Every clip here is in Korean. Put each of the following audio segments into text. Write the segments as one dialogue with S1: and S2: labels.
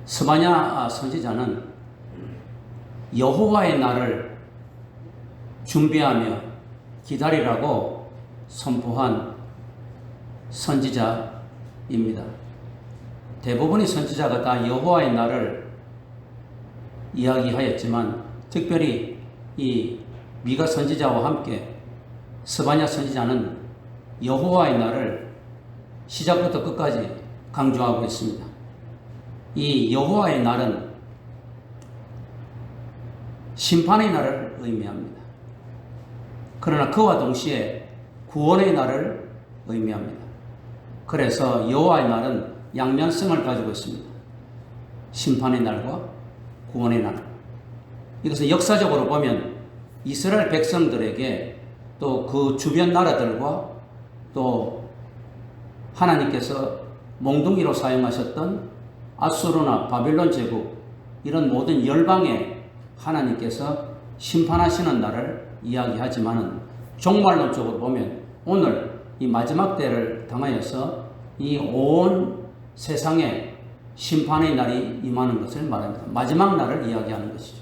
S1: 스바냐 선지자는 여호와의 날을 준비하며 기다리라고 선포한 선지자입니다. 대부분의 선지자가 다 여호와의 날을 이야기하였지만 특별히 이 미가 선지자와 함께 스바냐 선지자는 여호와의 날을 시작부터 끝까지 강조하고 있습니다. 이 여호와의 날은 심판의 날을 의미합니다. 그러나 그와 동시에 구원의 날을 의미합니다. 그래서 여호와의 날은 양면성을 가지고 있습니다. 심판의 날과 구원의 날. 이것은 역사적으로 보면 이스라엘 백성들에게 또 그 주변 나라들과 또 하나님께서 몽둥이로 사용하셨던 아수르나 바빌론 제국 이런 모든 열방에 하나님께서 심판하시는 날을 이야기하지만은 종말론적으로 보면 오늘 이 마지막 때를 당하여서 이 온 세상에 심판의 날이 임하는 것을 말합니다. 마지막 날을 이야기하는 것이죠.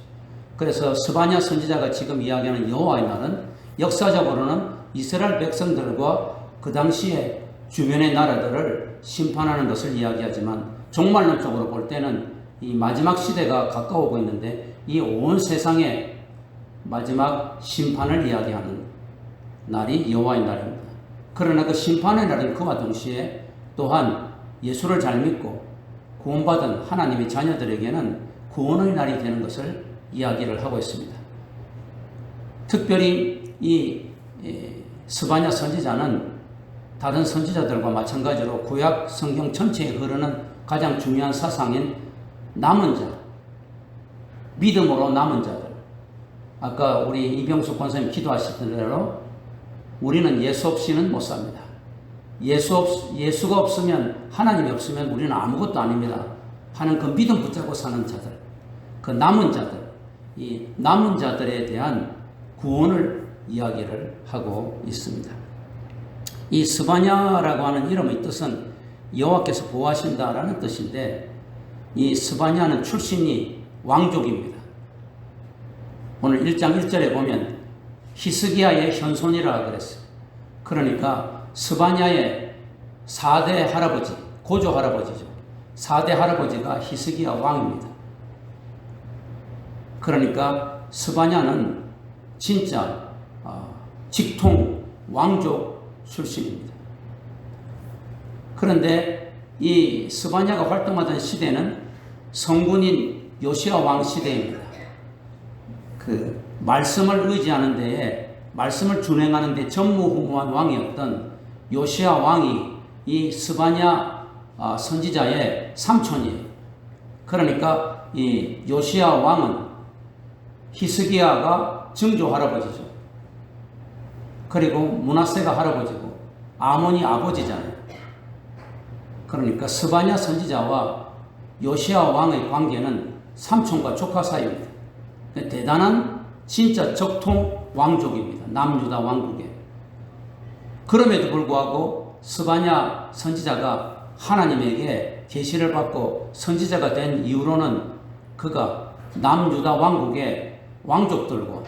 S1: 그래서 스바냐 선지자가 지금 이야기하는 여호와의 날은 역사적으로는 이스라엘 백성들과 그 당시에 주변의 나라들을 심판하는 것을 이야기하지만 종말론적으로 볼 때는 이 마지막 시대가 가까워오고 있는데 이 온 세상의 마지막 심판을 이야기하는 날이 여호와의 날입니다. 그러나 그 심판의 날은 그와 동시에 또한 예수를 잘 믿고 구원받은 하나님의 자녀들에게는 구원의 날이 되는 것을 이야기를 하고 있습니다. 특별히 이 스바냐 선지자는 다른 선지자들과 마찬가지로 구약 성경 전체에 흐르는 가장 중요한 사상인 남은 자, 믿음으로 남은 자들. 아까 우리 이병숙 권사님 기도하셨던 대로 우리는 예수 없이는 못 삽니다. 예수가 없으면, 하나님이 없으면 우리는 아무것도 아닙니다 하는 그 믿음 붙잡고 사는 자들, 그 남은 자들, 이 남은 자들에 대한 구원을 이야기를 하고 있습니다. 이 스바냐라고 하는 이름의 뜻은 여호와께서 보호하신다라는 뜻인데 이 스바냐는 출신이 왕족입니다. 오늘 1장 1절에 보면 히스기야의 현손이라 그랬어요. 그러니까 스바냐의 4대 할아버지, 고조 할아버지죠. 4대 할아버지가 히스기야 왕입니다. 그러니까 스바냐는 진짜 직통 왕족 출신입니다. 그런데 이 스바냐가 활동하던 시대는 성군인 요시야 왕 시대입니다. 그 말씀을 의지하는 데에, 말씀을 준행하는 데 전무후무한 왕이었던 요시야 왕이 이 스바냐 선지자의 삼촌이에요. 그러니까 이 요시야 왕은 히스기야가 증조 할아버지죠. 그리고 므낫세가 할아버지고 아몬이 아버지잖아요. 그러니까 스바냐 선지자와 요시야 왕의 관계는 삼촌과 조카 사이입니다. 대단한 진짜 적통 왕족입니다. 남유다 왕국에. 그럼에도 불구하고 스바냐 선지자가 하나님에게 계시를 받고 선지자가 된 이후로는 그가 남유다 왕국의 왕족들과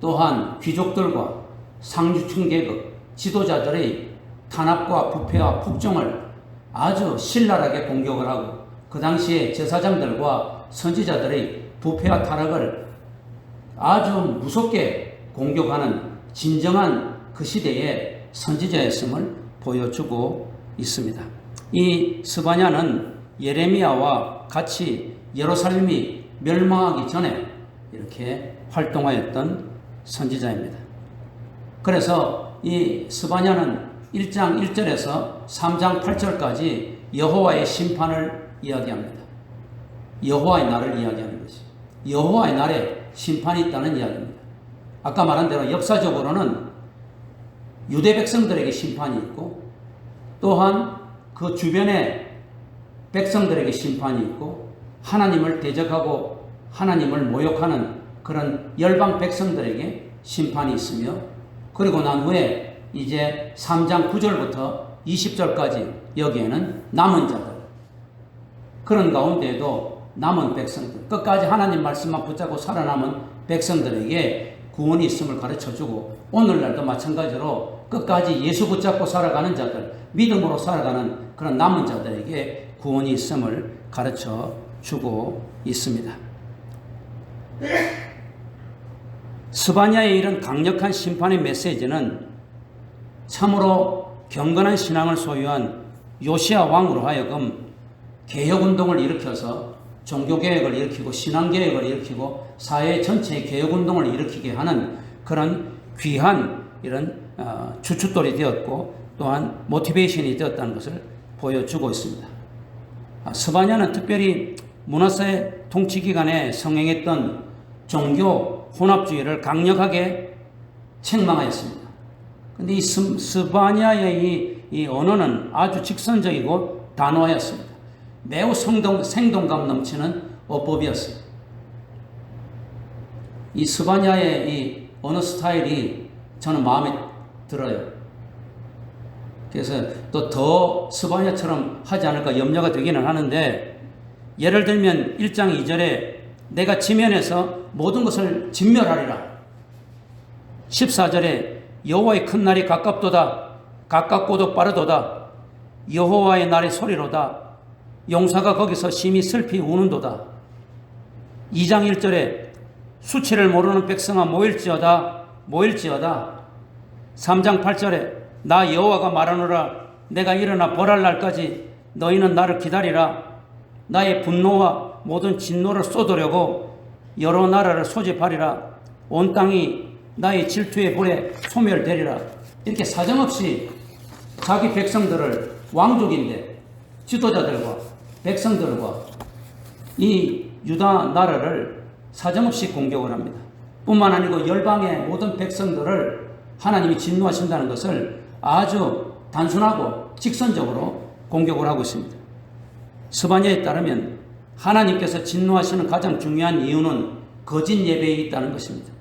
S1: 또한 귀족들과 상류층 계급, 지도자들의 탄압과 부패와 폭정을 아주 신랄하게 공격을 하고 그 당시에 제사장들과 선지자들의 부패와 타락을 아주 무섭게 공격하는 진정한 그 시대의 선지자였음을 보여주고 있습니다. 이 스바냐는 예레미야와 같이 예루살렘이 멸망하기 전에 이렇게 활동하였던 선지자입니다. 그래서 이 스바냐는 1장 1절에서 3장 8절까지 여호와의 심판을 이야기합니다. 여호와의 날을 이야기하는 것이 여호와의 날에 심판이 있다는 이야기입니다. 아까 말한 대로 역사적으로는 유대 백성들에게 심판이 있고 또한 그 주변의 백성들에게 심판이 있고 하나님을 대적하고 하나님을 모욕하는 그런 열방 백성들에게 심판이 있으며 그리고 난 후에 이제 3장 9절부터 20절까지 여기에는 남은 자들, 그런 가운데에도 남은 백성들, 끝까지 하나님 말씀만 붙잡고 살아남은 백성들에게 구원이 있음을 가르쳐주고, 오늘날도 마찬가지로 끝까지 예수 붙잡고 살아가는 자들, 믿음으로 살아가는 그런 남은 자들에게 구원이 있음을 가르쳐주고 있습니다. 스바냐의 이런 강력한 심판의 메시지는 참으로 경건한 신앙을 소유한 요시야 왕으로 하여금 개혁운동을 일으켜서 종교개혁을 일으키고 신앙개혁을 일으키고 사회 전체의 개혁운동을 일으키게 하는 그런 귀한 이런 주춧돌이 되었고, 또한 모티베이션이 되었다는 것을 보여주고 있습니다. 스바냐는 특별히 문하세 통치기간에 성행했던 종교 혼합주의를 강력하게 책망하였습니다. 그런데 이 스바냐의 이 언어는 아주 직선적이고 단호하였습니다. 매우 생동감 넘치는 어법이었어요. 이 스바냐의 이 언어 스타일이 저는 마음에 들어요. 그래서 또 더 스바냐처럼 하지 않을까 염려가 되기는 하는데, 예를 들면 1장 2절에 내가 지면에서 모든 것을 진멸하리라. 14절에 여호와의 큰 날이 가깝도다. 가깝고도 빠르도다. 여호와의 날의 소리로다. 용사가 거기서 심히 슬피 우는도다. 2장 1절에 수치를 모르는 백성아 모일지어다. 모일지어다. 3장 8절에 나 여호와가 말하노라. 내가 일어나 벌할 날까지 너희는 나를 기다리라. 나의 분노와 모든 진노를 쏟으려고 여러 나라를 소집하리라. 온 땅이 나의 질투의 불에 소멸되리라. 이렇게 사정없이 자기 백성들을, 왕족인데 지도자들과 백성들과 이 유다 나라를 사정없이 공격을 합니다. 뿐만 아니고 열방의 모든 백성들을 하나님이 진노하신다는 것을 아주 단순하고 직선적으로 공격을 하고 있습니다. 스바냐에 따르면 하나님께서 진노하시는 가장 중요한 이유는 거짓 예배에 있다는 것입니다.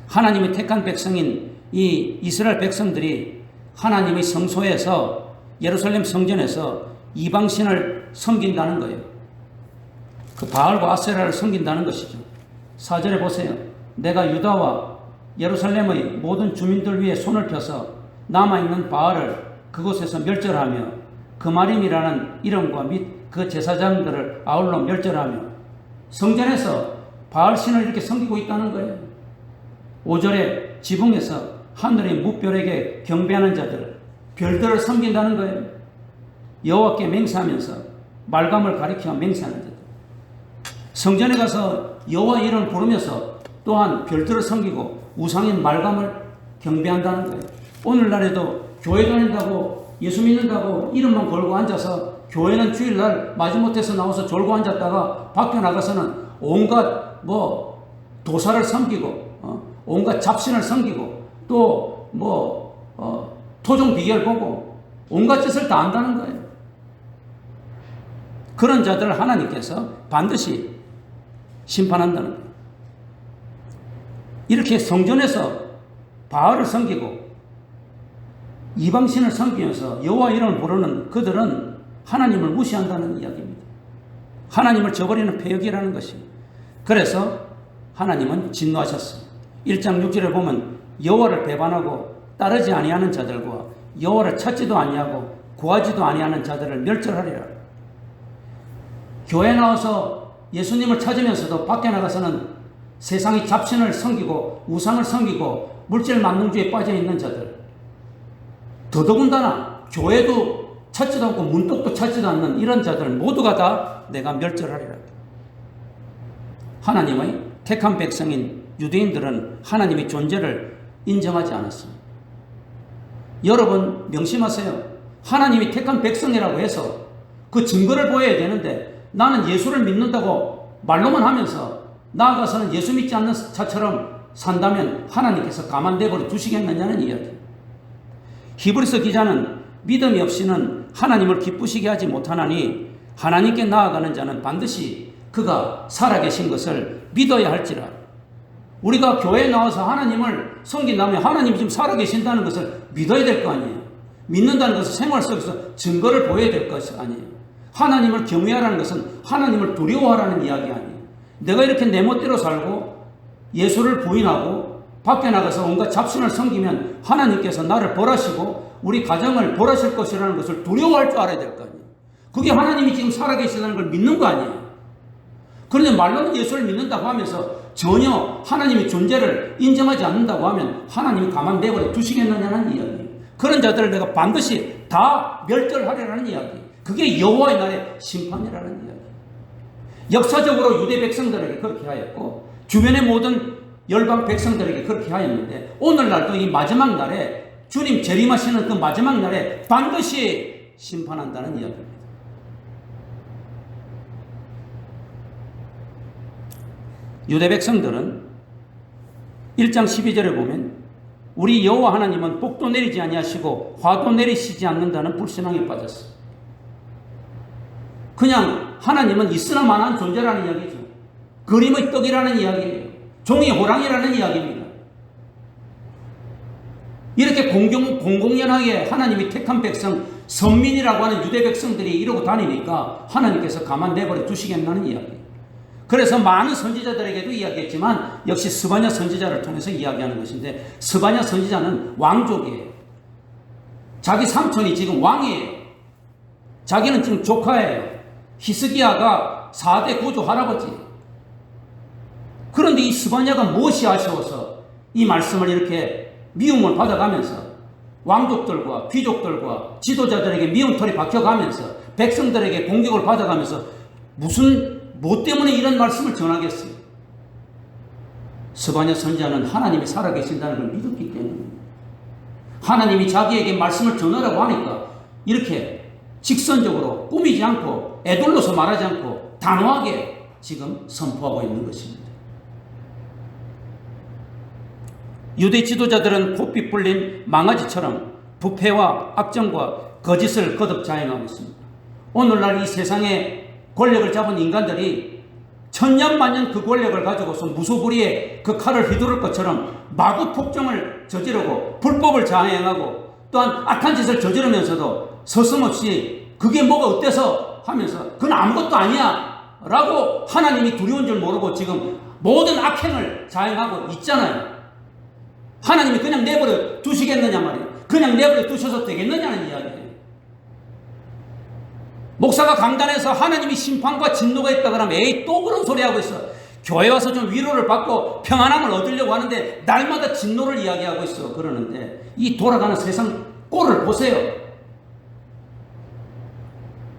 S1: 하나님의 택한 백성인 이 이스라엘 백성들이 하나님의 성소에서, 예루살렘 성전에서 이방신을 섬긴다는 거예요. 그 바알과 아세라를 섬긴다는 것이죠. 4절에 보세요. 내가 유다와 예루살렘의 모든 주민들 위에 손을 펴서 남아있는 바알을 그곳에서 멸절하며 그마림이라는 이름과 및 그 제사장들을 아울러 멸절하며, 성전에서 바알신을 이렇게 섬기고 있다는 거예요. 5절에 지붕에서 하늘의 무별에게 경배하는 자들, 별들을 섬긴다는 거예요. 여호와께 맹세하면서 말감을 가리켜 맹세하는 자들, 성전에 가서 여호와 이름을 부르면서 또한 별들을 섬기고 우상인 말감을 경배한다는 거예요. 오늘날에도 교회 다닌다고, 예수 믿는다고 이름만 걸고 앉아서, 교회는 주일날 마지못해서 나와서 졸고 앉았다가 밖에 나가서는 온갖 도사를 섬기고, 온갖 잡신을 섬기고, 또 토종 비결 보고 온갖 짓을 다 한다는 거예요. 그런 자들을 하나님께서 반드시 심판한다는 거예요. 이렇게 성전에서 바알을 섬기고 이방신을 섬기면서 여호와 이름을 부르는 그들은 하나님을 무시한다는 이야기입니다. 하나님을 저버리는 폐역이라는 것입니다. 그래서 하나님은 진노하셨어요. 1장 6절에 보면 여호와를 배반하고 따르지 아니하는 자들과 여호와를 찾지도 아니하고 구하지도 아니하는 자들을 멸절하리라. 교회 나와서 예수님을 찾으면서도 밖에 나가서는 세상의 잡신을 섬기고 우상을 섬기고 물질 만능주의에 빠져 있는 자들, 더더군다나 교회도 찾지도 않고 문득도 찾지도 않는 이런 자들 모두가 다 내가 멸절하리라. 하나님의 택한 백성인 유대인들은 하나님의 존재를 인정하지 않았습니다. 여러분 명심하세요. 하나님이 택한 백성이라고 해서 그 증거를 보여야 되는데, 나는 예수를 믿는다고 말로만 하면서 나아가서는 예수 믿지 않는 자처럼 산다면 하나님께서 가만둬버려 두시겠느냐는 이야기예요. 히브리서 기자는 믿음이 없이는 하나님을 기쁘시게 하지 못하나니 하나님께 나아가는 자는 반드시 그가 살아계신 것을 믿어야 할지라. 우리가 교회에 나와서 하나님을 섬긴다면 하나님이 지금 살아계신다는 것을 믿어야 될 거 아니에요. 믿는다는 것은 생활 속에서 증거를 보여야 될 것이 아니에요. 하나님을 경외하라는 것은 하나님을 두려워하라는 이야기 아니에요. 내가 이렇게 내 멋대로 살고 예수를 부인하고 밖에 나가서 온갖 잡신을 섬기면 하나님께서 나를 벌하시고 우리 가정을 벌하실 것이라는 것을 두려워할 줄 알아야 될 거 아니에요. 그게 하나님이 지금 살아계시다는 걸 믿는 거 아니에요. 그런데 말로는 예수를 믿는다고 하면서 전혀 하나님의 존재를 인정하지 않는다고 하면 하나님이 가만 내버려 두시겠느냐는 이야기예요. 그런 자들을 내가 반드시 다 멸절하리라는 이야기. 그게 여호와의 날의 심판이라는 이야기. 역사적으로 유대 백성들에게 그렇게 하였고 주변의 모든 열방 백성들에게 그렇게 하였는데 오늘날도 이 마지막 날에 주님 재림하시는 그 마지막 날에 반드시 심판한다는 이야기입니다. 유대 백성들은 1장 12절에 보면 우리 여호와 하나님은 복도 내리지 아니하시고 화도 내리시지 않는다는 불신앙에 빠졌어요. 그냥 하나님은 있으나 마나한 존재라는 이야기죠. 그림의 떡이라는 이야기예요. 종이 호랑이라는 이야기입니다. 이렇게 공공연하게 하나님이 택한 백성, 선민이라고 하는 유대 백성들이 이러고 다니니까 하나님께서 가만 내버려 두시겠다는 이야기예요. 그래서 많은 선지자들에게도 이야기했지만 역시 스바냐 선지자를 통해서 이야기하는 것인데 스바냐 선지자는 왕족이에요. 자기 삼촌이 지금 왕이에요. 자기는 지금 조카예요. 히스기야가 4대 구조 할아버지예요. 그런데 이 스바냐가 무엇이 아쉬워서 이 말씀을 이렇게 미움을 받아가면서 왕족들과 귀족들과 지도자들에게 미움털이 박혀가면서 백성들에게 공격을 받아가면서 뭐 때문에 이런 말씀을 전하겠어요? 스바냐 선지자는 하나님이 살아계신다는 걸 믿었기 때문입니다. 하나님이 자기에게 말씀을 전하라고 하니까 이렇게 직선적으로 꾸미지 않고 애둘러서 말하지 않고 단호하게 지금 선포하고 있는 것입니다. 유대 지도자들은 곱비 뿔린 망아지처럼 부패와 악정과 거짓을 거듭 자행하고 있습니다. 오늘날 이 세상에 권력을 잡은 인간들이 천년만년 그 권력을 가지고서 무소불위의 그 칼을 휘두를 것처럼 마구 폭정을 저지르고 불법을 자행하고 또한 악한 짓을 저지르면서도 서슴없이 그게 뭐가 어때서 하면서 그건 아무것도 아니야 라고 하나님이 두려운 줄 모르고 지금 모든 악행을 자행하고 있잖아요. 하나님이 그냥 내버려 두시겠느냐 말이에요. 그냥 내버려 두셔서 되겠느냐는 이야기예요. 목사가 강단에서 하나님이 심판과 진노가 있다 그러면 에이 또 그런 소리 하고 있어. 교회 와서 좀 위로를 받고 평안함을 얻으려고 하는데 날마다 진노를 이야기하고 있어. 그러는데 이 돌아가는 세상 꼴을 보세요.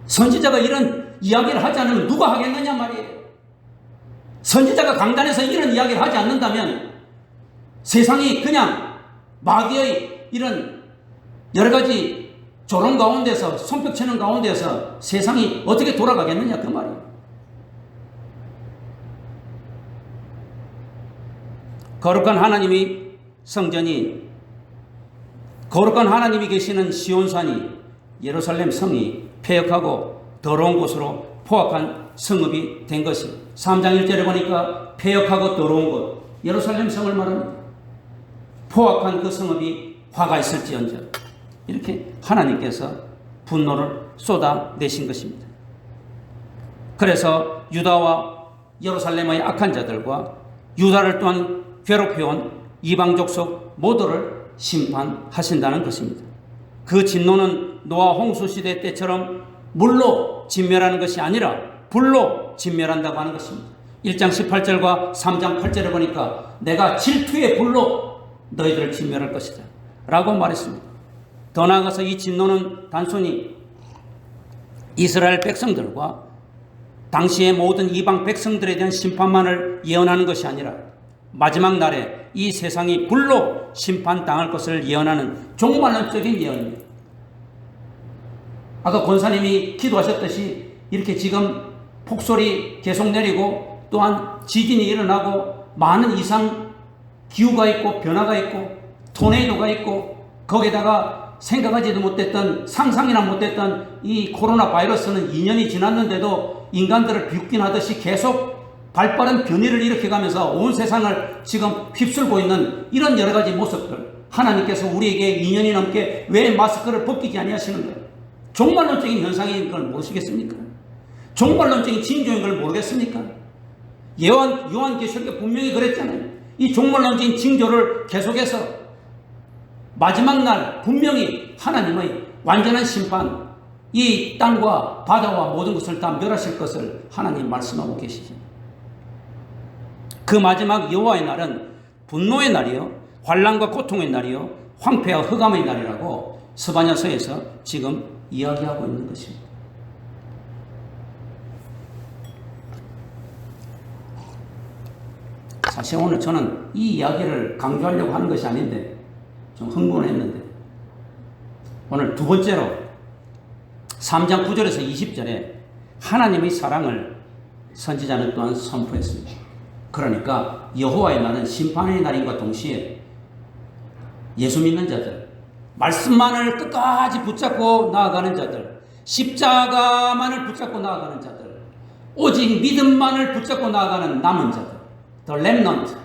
S1: 선지자가 이런 이야기를 하지 않으면 누가 하겠느냐 말이에요. 선지자가 강단에서 이런 이야기를 하지 않는다면 세상이 그냥 마귀의 이런 여러 가지 조롱 가운데서 손뼉치는 가운데서 세상이 어떻게 돌아가겠느냐 그 말이에요. 거룩한 하나님이 성전이 거룩한 하나님이 계시는 시온산이 예루살렘 성이 폐역하고 더러운 곳으로 포악한 성읍이 된 것이 3장 1절에 보니까 폐역하고 더러운 곳 예루살렘 성을 말합니다. 포악한 그 성읍이 화가 있을지언정 이렇게 하나님께서 분노를 쏟아내신 것입니다. 그래서 유다와 예루살렘의 악한 자들과 유다를 또한 괴롭혀온 이방 족속 모두를 심판하신다는 것입니다. 그 진노는 노아 홍수 시대 때처럼 물로 진멸하는 것이 아니라 불로 진멸한다고 하는 것입니다. 1장 18절과 3장 8절에 보니까 내가 질투의 불로 너희들을 진멸할 것이다 라고 말했습니다. 더 나아가서 이 진노는 단순히 이스라엘 백성들과 당시의 모든 이방 백성들에 대한 심판만을 예언하는 것이 아니라 마지막 날에 이 세상이 불로 심판당할 것을 예언하는 종말론적인 예언입니다. 아까 권사님이 기도하셨듯이 이렇게 지금 폭설이 계속 내리고 또한 지진이 일어나고 많은 이상 기후가 있고 변화가 있고 토네이도가 있고 거기에다가 생각하지도 못했던 상상이나 못했던 이 코로나 바이러스는 2년이 지났는데도 인간들을 비웃긴하듯이 계속 발빠른 변이를 일으켜가면서 온 세상을 지금 휩쓸고 있는 이런 여러 가지 모습들 하나님께서 우리에게 2년이 넘게 왜 마스크를 벗기지 아니하시는 거예요? 종말론적인 현상인 걸 모르시겠습니까? 종말론적인 징조인 걸 모르겠습니까? 요한계시록에 분명히 그랬잖아요. 이 종말론적인 징조를 계속해서 마지막 날 분명히 하나님의 완전한 심판, 이 땅과 바다와 모든 것을 다 멸하실 것을 하나님 말씀하고 계시죠. 그 마지막 여호와의 날은 분노의 날이요, 환난과 고통의 날이요, 황폐와 흑암의 날이라고 스바냐서에서 지금 이야기하고 있는 것입니다. 사실 오늘 저는 이 이야기를 강조하려고 하는 것이 아닌데 좀 흥분했는데, 오늘 두 번째로 3장 9절에서 20절에 하나님의 사랑을 선지자는 또한 선포했습니다. 그러니까 여호와의 날은 심판의 날인과 동시에 예수 믿는 자들, 말씀만을 끝까지 붙잡고 나아가는 자들, 십자가만을 붙잡고 나아가는 자들, 오직 믿음만을 붙잡고 나아가는 남은 자들, The remnant,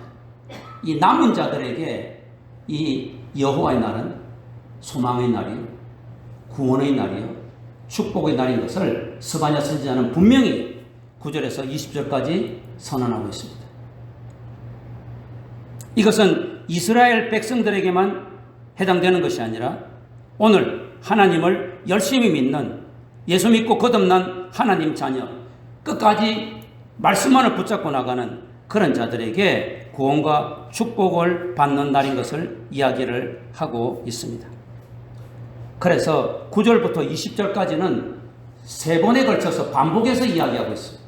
S1: 이 남은 자들에게 이 여호와의 날은 소망의 날이요, 구원의 날이요, 축복의 날인 것을 스바냐 선지자는 분명히 9절에서 20절까지 선언하고 있습니다. 이것은 이스라엘 백성들에게만 해당되는 것이 아니라 오늘 하나님을 열심히 믿는, 예수 믿고 거듭난 하나님 자녀, 끝까지 말씀만을 붙잡고 나가는 그런 자들에게 구원과 축복을 받는 날인 것을 이야기를 하고 있습니다. 그래서 9절부터 20절까지는 세 번에 걸쳐서 반복해서 이야기하고 있어요.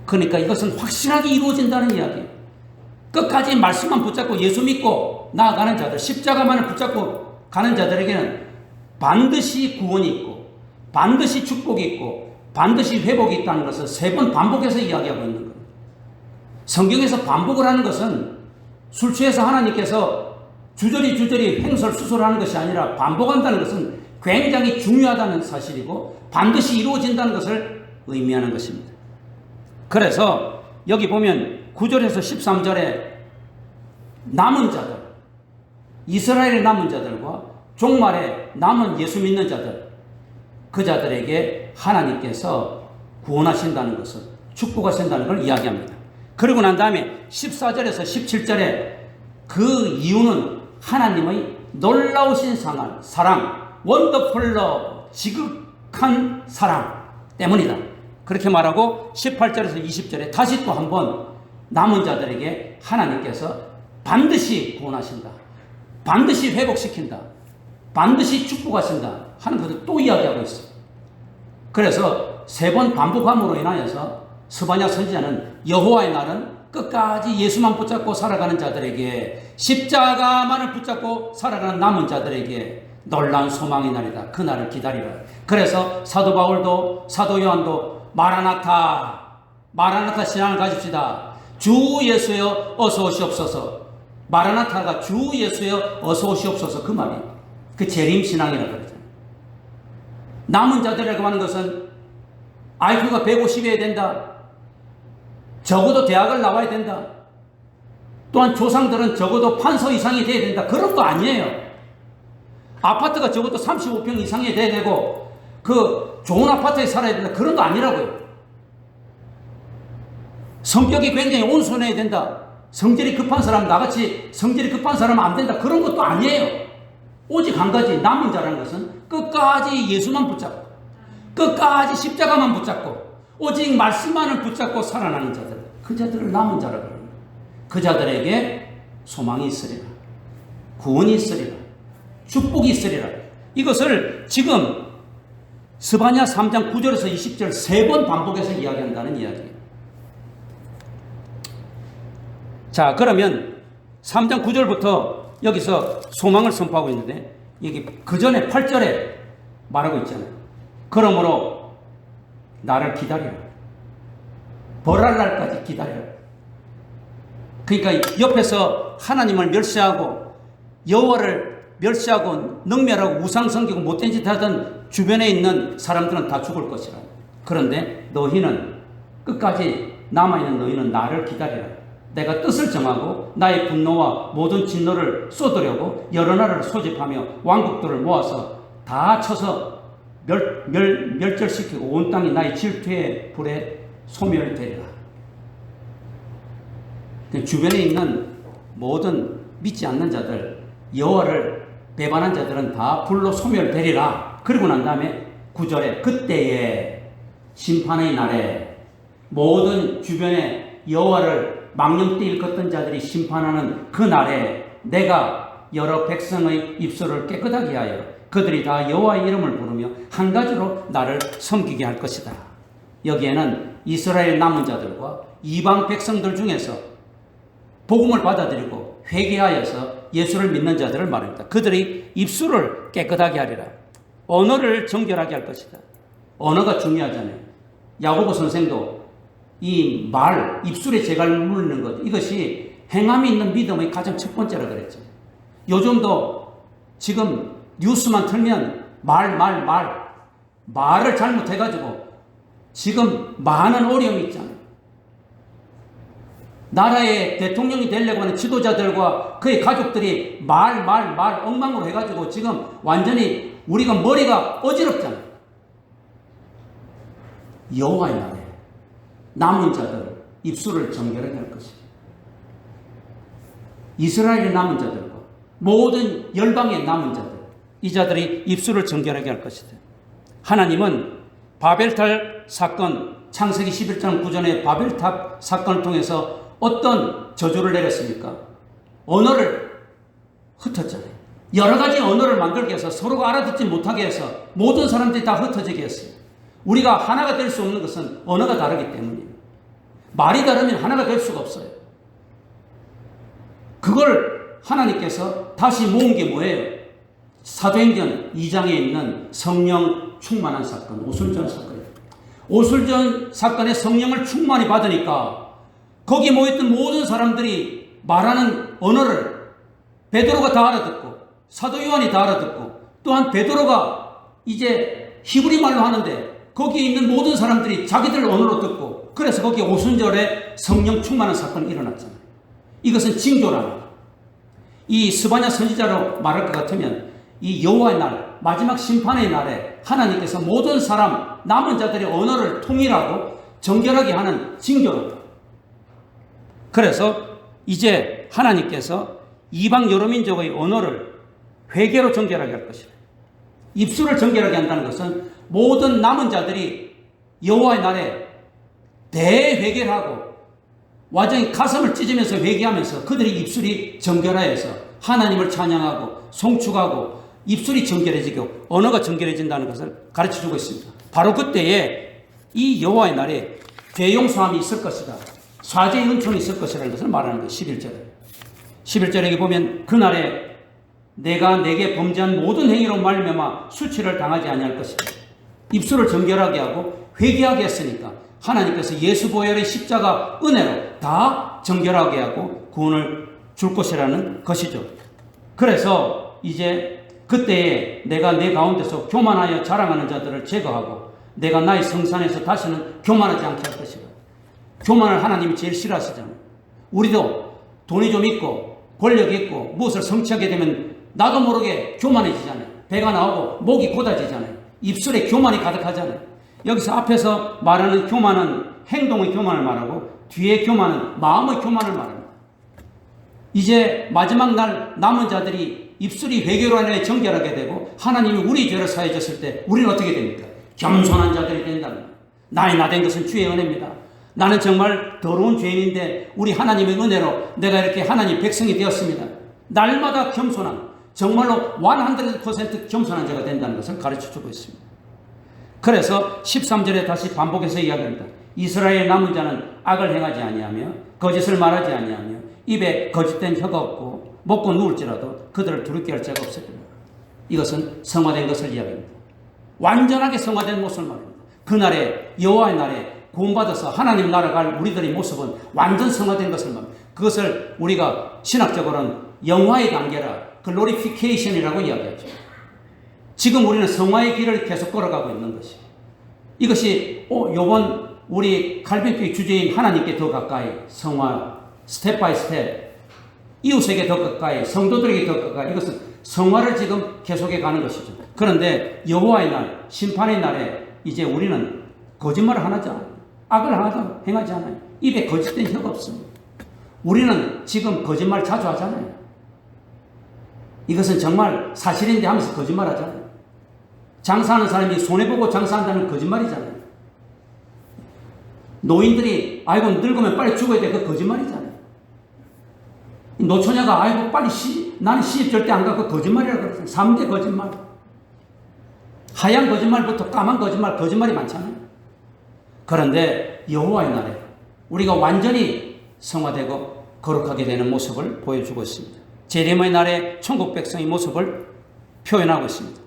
S1: 그러니까 이것은 확실하게 이루어진다는 이야기예요. 끝까지 말씀만 붙잡고 예수 믿고 나아가는 자들, 십자가만을 붙잡고 가는 자들에게는 반드시 구원이 있고 반드시 축복이 있고 반드시 회복이 있다는 것을 세 번 반복해서 이야기하고 있는 거예요. 성경에서 반복을 하는 것은 술 취해서 하나님께서 주저리 횡설수설하는 것이 아니라 반복한다는 것은 굉장히 중요하다는 사실이고 반드시 이루어진다는 것을 의미하는 것입니다. 그래서 여기 보면 9절에서 13절에 남은 자들, 이스라엘의 남은 자들과 종말에 남은 예수 믿는 자들, 그 자들에게 하나님께서 구원하신다는 것을, 축복하신다는 걸 이야기합니다. 그리고 난 다음에 14절에서 17절에 그 이유는 하나님의 놀라우신 사랑, 원더풀 러브, 지극한 사랑 때문이다. 그렇게 말하고 18절에서 20절에 다시 또 한번 남은 자들에게 하나님께서 반드시 구원하신다, 반드시 회복시킨다, 반드시 축복하신다 하는 것을 또 이야기하고 있어요. 그래서 세 번 반복함으로 인하여서 스바냐 선지자는 여호와의 날은 끝까지 예수만 붙잡고 살아가는 자들에게, 십자가만을 붙잡고 살아가는 남은 자들에게 놀라운 소망의 날이다. 그 날을 기다리라. 그래서 사도 바울도 사도 요한도 마라나타 신앙을 가집시다. 주 예수여 어서 오시옵소서. 마라나타가 주 예수여 어서 오시옵소서, 그 말이 그 재림 신앙이라고 그러죠. 남은 자들이라고 하는 것은 IQ가 150이어야 된다, 적어도 대학을 나와야 된다, 또한 조상들은 적어도 판서 이상이 돼야 된다, 그런 거 아니에요. 아파트가 적어도 35평 이상이 돼야 되고 그 좋은 아파트에 살아야 된다, 그런 거 아니라고요. 성격이 굉장히 온순해야 된다, 성질이 급한 사람, 나같이 성질이 급한 사람은 안 된다, 그런 것도 아니에요. 오직 한 가지, 남은 자라는 것은 끝까지 예수만 붙잡고 끝까지 십자가만 붙잡고 오직 말씀만을 붙잡고 살아나는 자들, 그 자들을 남은 자라고 합니다. 그 자들에게 소망이 있으리라, 구원이 있으리라, 축복이 있으리라. 이것을 지금 스바냐 3장 9절에서 20절 세 번 반복해서 이야기한다는 이야기예요. 자, 그러면 3장 9절부터 여기서 소망을 선포하고 있는데, 여기 그 전에 8절에 말하고 있잖아요. 그러므로 나를 기다리라, 벌할 날까지 기다리라. 그러니까 옆에서 하나님을 멸시하고 여호와를 멸시하고 능멸하고 우상성기고 못된 짓 하던 주변에 있는 사람들은 다 죽을 것이라. 그런데 너희는, 끝까지 남아있는 너희는 나를 기다리라. 내가 뜻을 정하고 나의 분노와 모든 진노를 쏟으려고 여러 나라를 소집하며 왕국들을 모아서 다 쳐서 멸절시키고 온 땅이 나의 질투의 불에 소멸되리라. 주변에 있는 모든 믿지 않는 자들, 여호와를 배반한 자들은 다 불로 소멸되리라. 그리고 난 다음에 9절에 그때에 심판의 날에 모든 주변에 여호와를 망령되이 일컫던 자들이 심판하는 그 날에 내가 여러 백성의 입술을 깨끗하게 하여 그들이 다 여호와의 이름을 부르며 한 가지로 나를 섬기게 할 것이다. 여기에는 이스라엘 남은 자들과 이방 백성들 중에서 복음을 받아들이고 회개하여서 예수를 믿는 자들을 말합니다. 그들이 입술을 깨끗하게 하리라. 언어를 정결하게 할 것이다. 언어가 중요하잖아요. 야고보 선생도 이 말, 입술에 재갈 물는 것, 이것이 행함이 있는 믿음의 가장 첫 번째라 그랬죠. 요즘도 지금 뉴스만 틀면 말을 잘못해가지고 지금 많은 어려움이 있잖아요. 나라의 대통령이 되려고 하는 지도자들과 그의 가족들이 말 엉망으로 해가지고 지금 완전히 우리가 머리가 어지럽잖아요. 여호와의 날에 남은 자들 입술을 정결하게 할 것이다. 이스라엘의 남은 자들과 모든 열방의 남은 자들, 이 자들이 입술을 정결하게 할 것이다. 하나님은 바벨탑 사건, 창세기 11장 9절의 바벨탑 사건을 통해서 어떤 저주를 내렸습니까? 언어를 흩었잖아요. 여러 가지 언어를 만들게 해서 서로가 알아듣지 못하게 해서 모든 사람들이 다 흩어지게 했어요. 우리가 하나가 될 수 없는 것은 언어가 다르기 때문이에요. 말이 다르면 하나가 될 수가 없어요. 그걸 하나님께서 다시 모은 게 뭐예요? 사도행전 2장에 있는 성령 충만한 사건, 오순절 사건이에요. 오순절 사건에 성령을 충만히 받으니까 거기 모였던 모든 사람들이 말하는 언어를 베드로가 다 알아듣고 사도 요한이 다 알아듣고 또한 베드로가 이제 히브리 말로 하는데 거기에 있는 모든 사람들이 자기들 언어로 듣고 그래서 거기 오순절에 성령 충만한 사건이 일어났잖아요. 이것은 징조랍니다. 이 스바냐 선지자로 말할 것 같으면 이 여호와의 날, 마지막 심판의 날에 하나님께서 모든 사람, 남은 자들의 언어를 통일하고 정결하게 하는 징조랍니다. 그래서 이제 하나님께서 이방 여러 민족의 언어를 회개로 정결하게 할 것이다. 입술을 정결하게 한다는 것은 모든 남은 자들이 여호와의 날에 대회개를 하고 완전히 가슴을 찢으면서 회개하면서 그들의 입술이 정결하여서 하나님을 찬양하고 송축하고 입술이 정결해지고 언어가 정결해진다는 것을 가르쳐주고 있습니다. 바로 그때에 이 여호와의 날에 죄용서함이 있을 것이다. 사죄의 은총이 있을 것이라는 것을 말하는 거예요. 11절에. 11절에 보면 그날에 내가 내게 범죄한 모든 행위로 말미암아 수치를 당하지 아니할 것이다. 입술을 정결하게 하고 회개하게 했으니까 하나님께서 예수 보혈의 십자가 은혜로 다 정결하게 하고 구원을 줄 것이라는 것이죠. 그래서 이제 그때에 내가 내 가운데서 교만하여 자랑하는 자들을 제거하고 내가 나의 성산에서 다시는 교만하지 않게 할 것이다. 교만을 하나님이 제일 싫어하시잖아요. 우리도 돈이 좀 있고 권력이 있고 무엇을 성취하게 되면 나도 모르게 교만해지잖아요. 배가 나오고 목이 곧아지잖아요. 입술에 교만이 가득하잖아요. 여기서 앞에서 말하는 교만은 행동의 교만을 말하고 뒤에 교만은 마음의 교만을 말합니다. 이제 마지막 날 남은 자들이 입술이 회개로 인해 정결하게 되고 하나님이 우리 죄를 사해 줬을 때 우리는 어떻게 됩니까? 겸손한 자들이 된다는 거예요. 나의 나된 것은 주의 은혜입니다. 나는 정말 더러운 죄인인데 우리 하나님의 은혜로 내가 이렇게 하나님 백성이 되었습니다. 날마다 겸손한, 정말로 100% 겸손한 자가 된다는 것을 가르쳐주고 있습니다. 그래서 13절에 다시 반복해서 이야기합니다. 이스라엘 남은 자는 악을 행하지 아니하며 거짓을 말하지 아니하며 입에 거짓된 혀가 없고 먹고 누울지라도 그들을 두렵게 할 자가 없으리라. 이것은 성화된 것을 이야기합니다. 완전하게 성화된 모습을 말합니다. 그날에 여호와의 날에 구원받아서 하나님 나라 갈 우리들의 모습은 완전 성화된 것을 말합니다. 그것을 우리가 신학적으로는 영화의 단계라 글로리피케이션이라고 이야기하죠. 지금 우리는 성화의 길을 계속 걸어가고 있는 것이. 이것이 요번 우리 칼빈교회 주제인 하나님께 더 가까이 성화 스텝 바이 스텝 이웃에게 더 가까이, 성도들에게 더 가까이, 이것은 성화를 지금 계속해 가는 것이죠. 그런데 여호와의 날, 심판의 날에 이제 우리는 거짓말을 하지 않아요. 악을 하나도 행하지 않아요. 입에 거짓된 혀가 없습니다. 우리는 지금 거짓말 자주 하잖아요. 이것은 정말 사실인데 하면서 거짓말 하잖아요. 장사하는 사람이 손해보고 장사한다는 거짓말이잖아요. 노인들이 아이고 늙으면 빨리 죽어야 돼, 그 거짓말이잖아요. 노처녀가 아이고 빨리 나는 시집 절대 안 가, 그 거짓말이라고 그랬어요. 3대 거짓말. 하얀 거짓말부터 까만 거짓말, 거짓말이 많잖아요. 그런데 여호와의 날에 우리가 완전히 성화되고 거룩하게 되는 모습을 보여주고 있습니다. 제레미야의 날에 천국 백성의 모습을 표현하고 있습니다.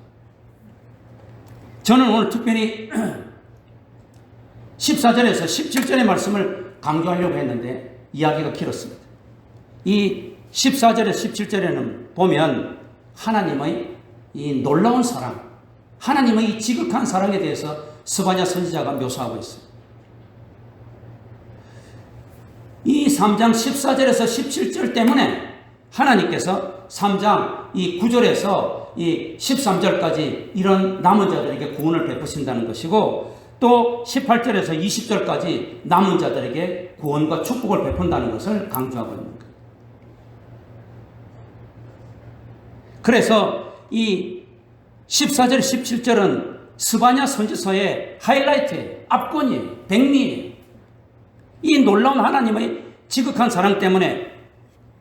S1: 저는 오늘 특별히 14절에서 17절의 말씀을 강조하려고 했는데 이야기가 길었습니다. 이 14절에 17절에는 보면 하나님의 이 놀라운 사랑, 하나님의 이 지극한 사랑에 대해서 스바냐 선지자가 묘사하고 있어요. 이 3장 14절에서 17절 때문에 하나님께서 3장 이 9절에서 이 13절까지 이런 남은 자들에게 구원을 베푸신다는 것이고, 또 18절에서 20절까지 남은 자들에게 구원과 축복을 베푼다는 것을 강조하고 있는 거예요. 그래서 이 14절, 17절은 스바냐 선지서의 하이라이트예요. 압권이에요. 백미예요. 이 놀라운 하나님의 지극한 사랑 때문에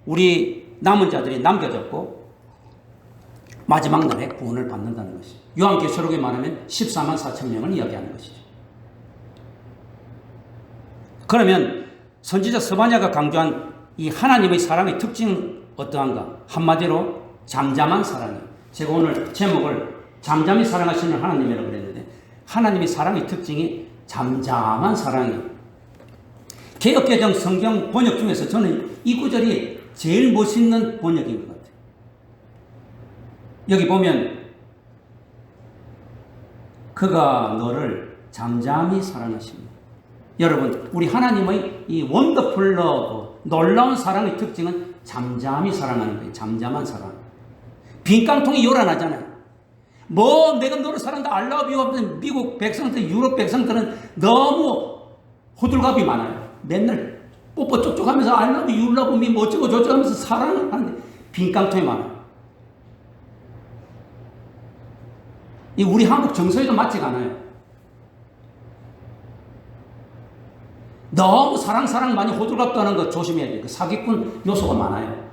S1: 우리 남은 자들이 남겨졌고 마지막 날에 구원을 받는다는 것이죠. 요한계시록에 말하면 14만 4천 명을 이야기하는 것이죠. 그러면 선지자 스바냐가 강조한 이 하나님의 사랑의 특징은 어떠한가? 한마디로 잠잠한 사랑이에요. 제가 오늘 제목을 잠잠히 사랑하시는 하나님이라고 그랬는데, 하나님의 사랑의 특징이 잠잠한 사랑이에요. 개역개정 성경 번역 중에서 저는 이 구절이 제일 멋있는 번역인 것 같아요. 여기 보면 그가 너를 잠잠히 사랑하십니다. 여러분, 우리 하나님의 이 원더풀 러브, 놀라운 사랑의 특징은 잠잠히 사랑하는 거예요. 잠잠한 사랑. 빈 깡통이 요란하잖아요. 뭐 내가 너를 사랑한다, I love you. 미국 백성들, 유럽 백성들은 너무 호들갑이 많아요. 맨날 뽀뽀 쪽쪽 하면서 I love you, you love me, 뭐 어쩌고 저쩌고 하면서 사랑을 하는데 빈 깡통이 많아요. 이 우리 한국 정서에도 맞지가 않아요. 너무 사랑 많이 호들갑도 하는 거 조심해야 돼요. 그 사기꾼 요소가 많아요.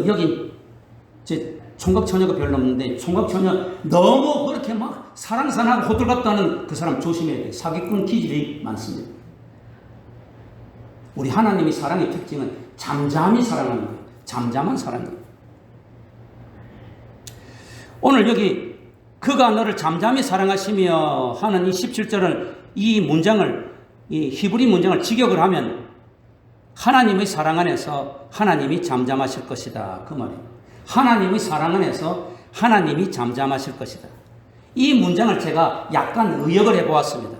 S1: 여기 제 총각 처녀가 별로 없는데, 총각 처녀 너무 그렇게 막 사랑하고 호들갑도 하는 그 사람 조심해야 돼요. 사기꾼 기질이 많습니다. 우리 하나님의 사랑의 특징은 잠잠히 사랑하는 거예요. 잠잠한 사랑이에요. 오늘 여기 그가 너를 잠잠히 사랑하시며 하는 이 17절을, 이 문장을, 이 히브리 문장을 직역을 하면 하나님의 사랑 안에서 하나님이 잠잠하실 것이다, 그 말이에요. 하나님의 사랑 안에서 하나님이 잠잠하실 것이다. 이 문장을 제가 약간 의역을 해보았습니다.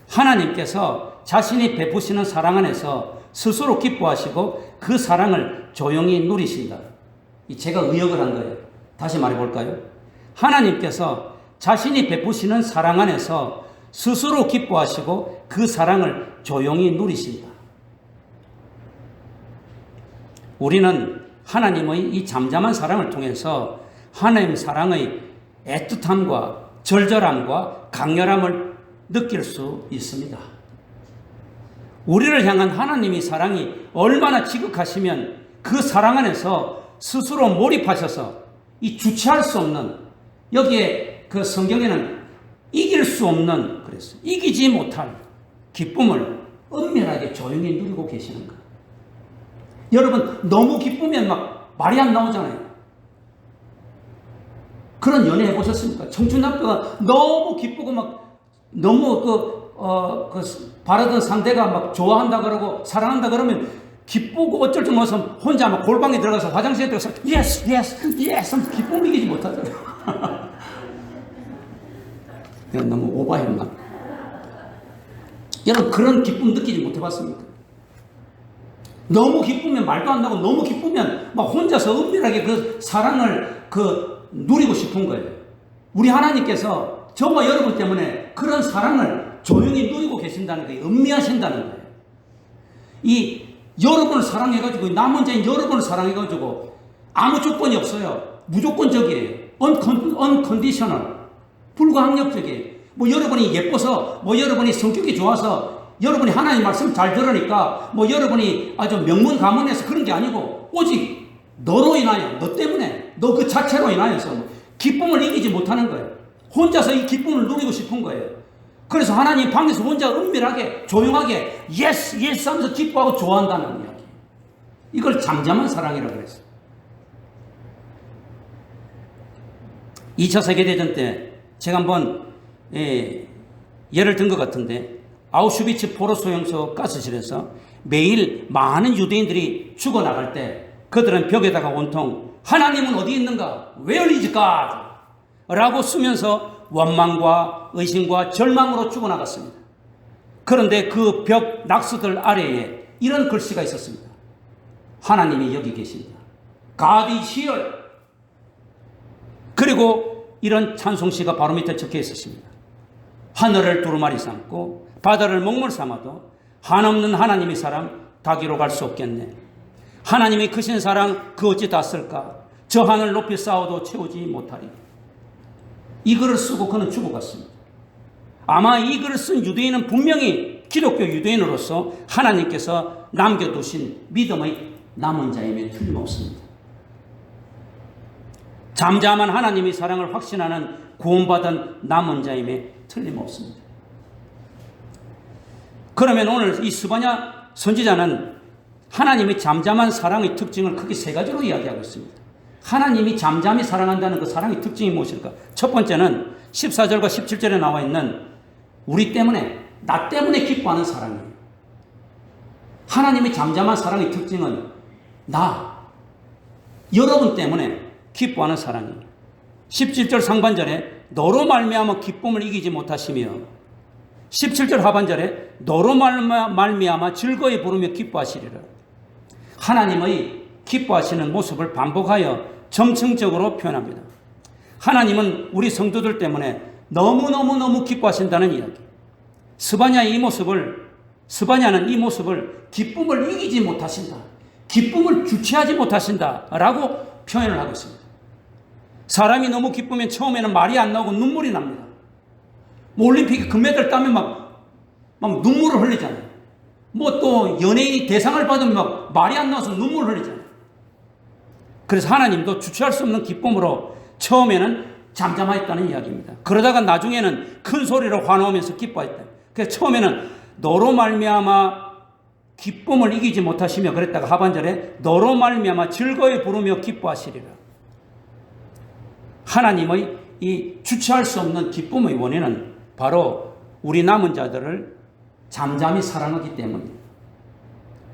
S1: 하나님께서 자신이 베푸시는 사랑 안에서 스스로 기뻐하시고 그 사랑을 조용히 누리신다. 제가 의역을 한 거예요. 다시 말해볼까요? 하나님께서 자신이 베푸시는 사랑 안에서 스스로 기뻐하시고 그 사랑을 조용히 누리신다. 우리는 하나님의 이 잠잠한 사랑을 통해서 하나님 사랑의 애틋함과 절절함과 강렬함을 느낄 수 있습니다. 우리를 향한 하나님의 사랑이 얼마나 지극하시면 그 사랑 안에서 스스로 몰입하셔서 이 주체할 수 없는, 여기에 그 성경에는 이길 수 없는, 그래서 이기지 못할 기쁨을 은밀하게 조용히 누리고 계시는 거예요. 여러분, 너무 기쁘면 막 말이 안 나오잖아요. 그런 연애 해보셨습니까? 청춘남녀가 너무 기쁘고 막 너무 바라던 상대가 막 좋아한다 그러고 사랑한다 그러면 기쁘고 어쩔 줄 몰라서 혼자 막 골방에 들어가서 화장실에 들어가서 yes 하면서 기쁨을 이기지 못하잖아요. 내가 너무 오버했나? 여러분, 그런 기쁨 느끼지 못해봤습니까? 너무 기쁘면 말도 안 나고 너무 기쁘면 막 혼자서 은밀하게 그 사랑을 누리고 싶은 거예요. 우리 하나님께서 저와 여러분 때문에 그런 사랑을 조용히 누리고 계신다는 거예요. 음미하신다는 거예요. 이 여러분을 사랑해가지고 남은 자인 여러분을 사랑해가지고 아무 조건이 없어요. 무조건적이에요. unconditional. 불가항력적이에요. 뭐 여러분이 예뻐서, 뭐 여러분이 성격이 좋아서, 여러분이 하나님 말씀 잘 들으니까, 뭐 여러분이 아주 명문가문해서 그런 게 아니고, 오직 너로 인하여, 너 때문에, 너 그 자체로 인하여서 기쁨을 이기지 못하는 거예요. 혼자서 이 기쁨을 누리고 싶은 거예요. 그래서 하나님 방에서 혼자 은밀하게, 조용하게, 예스, 예스 하면서 기뻐하고 좋아한다는 이야기. 이걸 잠잠한 사랑이라고 그랬어요. 2차 세계대전 때 제가 한번 예를 든 것 같은데, 아우슈비츠 포로 소형소 가스실에서 매일 많은 유대인들이 죽어나갈 때 그들은 벽에다가 온통 하나님은 어디 있는가? Where is God? 라고 쓰면서 원망과 의심과 절망으로 죽어나갔습니다. 그런데 그 벽 낙서들 아래에 이런 글씨가 있었습니다. 하나님이 여기 계십니다. God is here. 그리고 이런 찬송시가 바로 밑에 적혀 있었습니다. 하늘을 두루마리 삼고 바다를 먹물 삼아도 한없는 하나님의 사랑 다기로 갈 수 없겠네. 하나님이 크신 사랑 그 어찌 다 쓸까? 저 하늘 높이 쌓아도 채우지 못하리. 이 글을 쓰고 그는 죽어갔습니다. 아마 이 글을 쓴 유대인은 분명히 기독교 유대인으로서 하나님께서 남겨두신 믿음의 남은 자임에 틀림없습니다. 잠잠한 하나님의 사랑을 확신하는 구원받은 남은 자임에 틀림없습니다. 그러면 오늘 이 스바냐 선지자는 하나님의 잠잠한 사랑의 특징을 크게 세 가지로 이야기하고 있습니다. 하나님이 잠잠히 사랑한다는 그 사랑의 특징이 무엇일까? 첫 번째는 14절과 17절에 나와 있는 우리 때문에, 나 때문에 기뻐하는 사랑이에요. 하나님의 잠잠한 사랑의 특징은 나, 여러분 때문에 기뻐하는 사랑이에요. 17절 상반절에 너로 말미암아 기쁨을 이기지 못하시며 17절 하반절에 너로 말미암아 즐거이 부르며 기뻐하시리라. 하나님의 기뻐하시는 모습을 반복하여 점층적으로 표현합니다. 하나님은 우리 성도들 때문에 너무너무 기뻐하신다는 이야기. 스바냐는 이 모습을 기쁨을 이기지 못하신다. 기쁨을 주체하지 못하신다. 라고 표현을 하고 있습니다. 사람이 너무 기쁘면 처음에는 말이 안 나오고 눈물이 납니다. 뭐 올림픽에 금메달 따면 막 눈물을 흘리잖아요. 뭐 또 연예인이 대상을 받으면 막 말이 안 나와서 눈물을 흘리잖아요. 그래서 하나님도 주체할 수 없는 기쁨으로 처음에는 잠잠하였다는 이야기입니다. 그러다가 나중에는 큰 소리로 환호하면서 기뻐했다. 그래서 처음에는 너로 말미암아 기쁨을 이기지 못하시며 그랬다가 하반절에 너로 말미암아 즐거이 부르며 기뻐하시리라. 하나님의 이 주체할 수 없는 기쁨의 원인은 바로 우리 남은 자들을 잠잠히 사랑하기 때문입니다.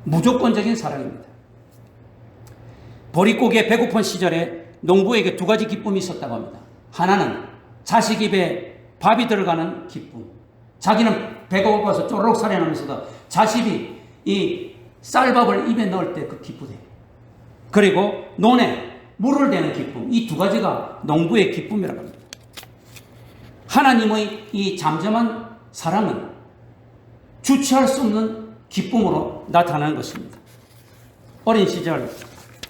S1: 무조건적인 사랑입니다. 보릿고개 배고픈 시절에 농부에게 두 가지 기쁨이 있었다고 합니다. 하나는 자식 입에 밥이 들어가는 기쁨. 자기는 배가 고파서 쪼르륵 살아나면서도 자식이 이 쌀밥을 입에 넣을 때 그 기쁘대. 그리고 논에 물을 대는 기쁨. 이 두 가지가 농부의 기쁨이라고 합니다. 하나님의 이 잠잠한 사랑은 주체할 수 없는 기쁨으로 나타나는 것입니다. 어린 시절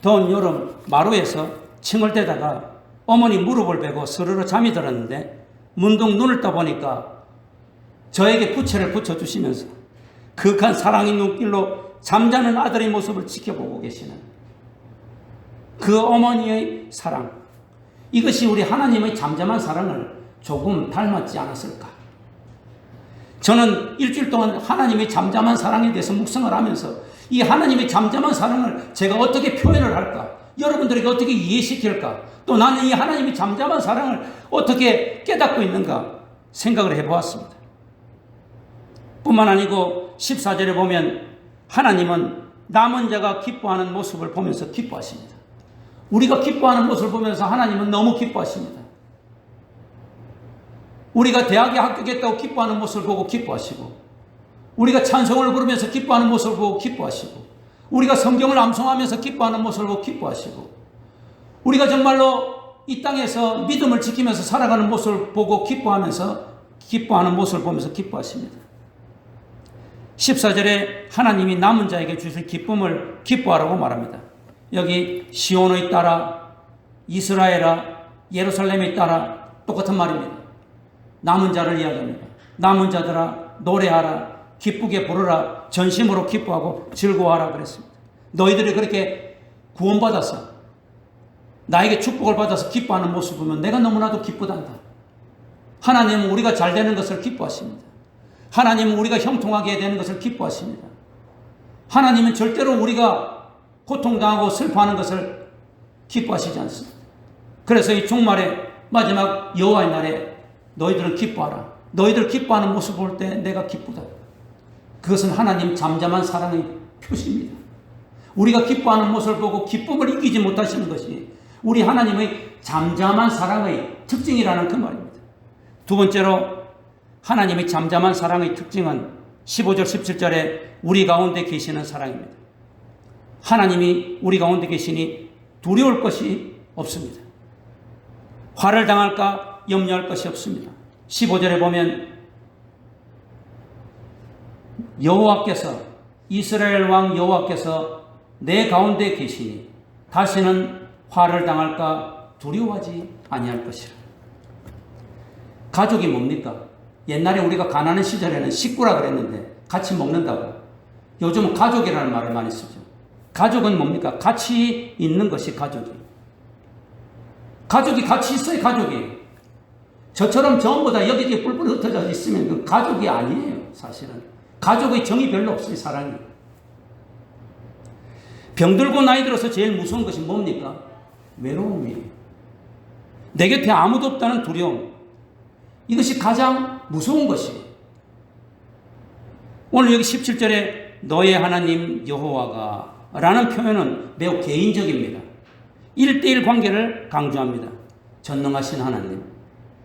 S1: 더운 여름 마루에서 층을 대다가 어머니 무릎을 베고 스르르 잠이 들었는데 문득 눈을 떠보니까 저에게 부채를 붙여주시면서 그윽한 사랑의 눈길로 잠자는 아들의 모습을 지켜보고 계시는 그 어머니의 사랑, 이것이 우리 하나님의 잠잠한 사랑을 조금 닮았지 않았을까? 저는 일주일 동안 하나님의 잠잠한 사랑에 대해서 묵상을 하면서 이 하나님의 잠잠한 사랑을 제가 어떻게 표현을 할까? 여러분들에게 어떻게 이해시킬까? 또 나는 이 하나님의 잠잠한 사랑을 어떻게 깨닫고 있는가 생각을 해보았습니다. 뿐만 아니고 14절에 보면 하나님은 남은 자가 기뻐하는 모습을 보면서 기뻐하십니다. 우리가 기뻐하는 모습을 보면서 하나님은 너무 기뻐하십니다. 우리가 대학에 합격했다고 기뻐하는 모습을 보고 기뻐하시고, 우리가 찬송을 부르면서 기뻐하는 모습을 보고 기뻐하시고, 우리가 성경을 암송하면서 기뻐하는 모습을 보고 기뻐하시고, 우리가 정말로 이 땅에서 믿음을 지키면서 살아가는 모습을 보고 기뻐하는 모습을 보면서 기뻐하십니다. 14절에 하나님이 남은 자에게 주실 기쁨을 기뻐하라고 말합니다. 여기 시온의 딸아, 이스라엘아, 예루살렘의 딸아, 똑같은 말입니다. 남은 자를 이야기합니다. 남은 자들아, 노래하라, 기쁘게 부르라, 전심으로 기뻐하고 즐거워하라 그랬습니다. 너희들이 그렇게 구원받아서 나에게 축복을 받아서 기뻐하는 모습을 보면 내가 너무나도 기쁘단다. 하나님은 우리가 잘 되는 것을 기뻐하십니다. 하나님은 우리가 형통하게 되는 것을 기뻐하십니다. 하나님은 절대로 우리가 고통당하고 슬퍼하는 것을 기뻐하시지 않습니다. 그래서 이 종말의 마지막 여호와의 날에 너희들은 기뻐하라. 너희들 기뻐하는 모습 볼 때 내가 기쁘다. 그것은 하나님 잠잠한 사랑의 표시입니다. 우리가 기뻐하는 모습을 보고 기쁨을 이기지 못하시는 것이 우리 하나님의 잠잠한 사랑의 특징이라는 그 말입니다. 두 번째로 하나님의 잠잠한 사랑의 특징은 15절 17절에 우리 가운데 계시는 사랑입니다. 하나님이 우리 가운데 계시니 두려울 것이 없습니다. 화를 당할까 염려할 것이 없습니다. 15절에 보면 여호와께서, 이스라엘 왕 여호와께서 내 가운데 계시니 다시는 화를 당할까 두려워하지 아니할 것이라. 가족이 뭡니까? 옛날에 우리가 가난한 시절에는 식구라 그랬는데 같이 먹는다고. 요즘은 가족이라는 말을 많이 쓰죠. 가족은 뭡니까? 같이 있는 것이 가족이. 가족이 같이 있어야 가족이에요. 저처럼 전부 다 여기저기 뿔뿔 흩어져 있으면 그 가족이 아니에요. 사실은 가족의 정이 별로 없어요. 사랑이. 병들고 나이 들어서 제일 무서운 것이 뭡니까? 외로움이에요. 내 곁에 아무도 없다는 두려움. 이것이 가장 무서운 것이에요. 오늘 여기 17절에 너의 하나님 여호와가 라는 표현은 매우 개인적입니다. 1:1 관계를 강조합니다. 전능하신 하나님,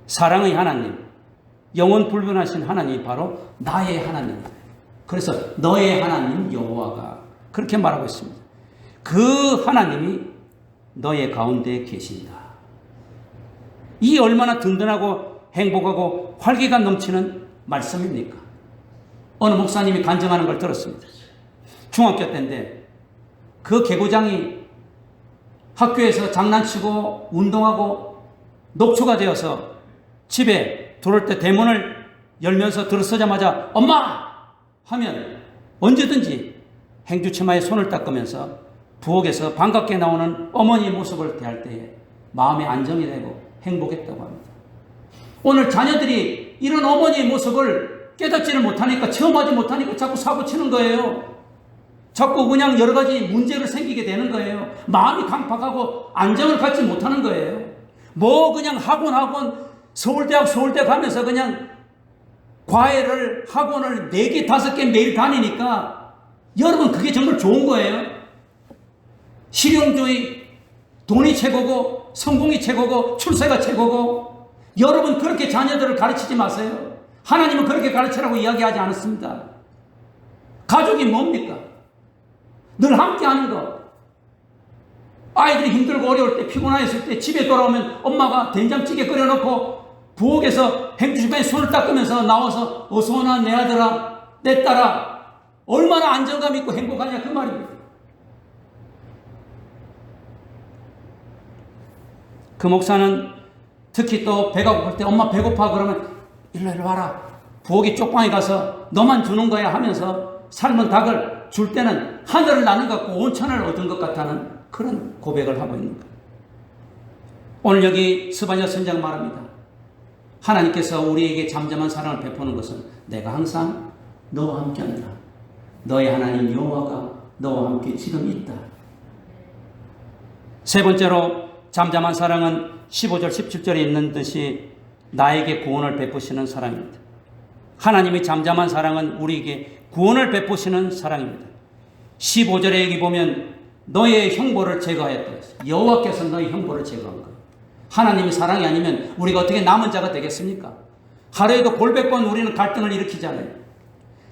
S1: 사랑의 하나님, 영원 불변하신 하나님이 바로 나의 하나님입니다. 그래서 너의 하나님 여호와가 그렇게 말하고 있습니다. 그 하나님이 너의 가운데 계신다. 이 얼마나 든든하고 행복하고 활기가 넘치는 말씀입니까? 어느 목사님이 간증하는 걸 들었습니다. 중학교 때인데 그 개구장이 학교에서 장난치고 운동하고 녹초가 되어서 집에 들어올 때 대문을 열면서 들어서자마자 엄마! 하면 언제든지 행주치마에 손을 닦으면서 부엌에서 반갑게 나오는 어머니의 모습을 대할 때에 마음의 안정이 되고 행복했다고 합니다. 오늘 자녀들이 이런 어머니의 모습을 깨닫지를 못하니까, 체험하지 못하니까 자꾸 사고치는 거예요. 자꾸 그냥 여러 가지 문제를 생기게 되는 거예요. 마음이 강팍하고 안정을 갖지 못하는 거예요. 뭐 그냥 학원 서울대 가면서 그냥 과외를 학원을 4개 5개 매일 다니니까 여러분 그게 정말 좋은 거예요. 실용주의, 돈이 최고고 성공이 최고고 출세가 최고고. 여러분 그렇게 자녀들을 가르치지 마세요. 하나님은 그렇게 가르치라고 이야기하지 않았습니다. 가족이 뭡니까? 늘 함께 하는 것. 아이들이 힘들고 어려울 때, 피곤하였을 때 집에 돌아오면 엄마가 된장찌개 끓여놓고 부엌에서 행주시간에 손을 닦으면서 나와서 어서 오나 내 아들아, 내 딸아, 얼마나 안정감 있고 행복하냐 그 말입니다. 그 목사는 특히 또 배가 고플 때 엄마 배고파 그러면 일로 와라. 부엌에 쪽방에 가서 너만 주는 거야 하면서 삶은 닭을 줄 때는 하늘을 나는 것 같고 온천을 얻은 것 같다는 그런 고백을 하고 있는 거예요. 오늘 여기 스바냐 선장 말합니다. 하나님께서 우리에게 잠잠한 사랑을 베푸는 것은 내가 항상 너와 함께 한다. 너의 하나님 여호와가 너와 함께 지금 있다. 세 번째로 잠잠한 사랑은 15절 17절에 있는 듯이 나에게 구원을 베푸시는 사랑입니다. 하나님의 잠잠한 사랑은 우리에게 구원을 베푸시는 사랑입니다. 15절에 여기 보면 너의 형벌을 제거하였다. 여호와께서 너의 형벌을 제거한 거예요. 하나님의 사랑이 아니면 우리가 어떻게 남은 자가 되겠습니까? 하루에도 골백 번 우리는 갈등을 일으키잖아요.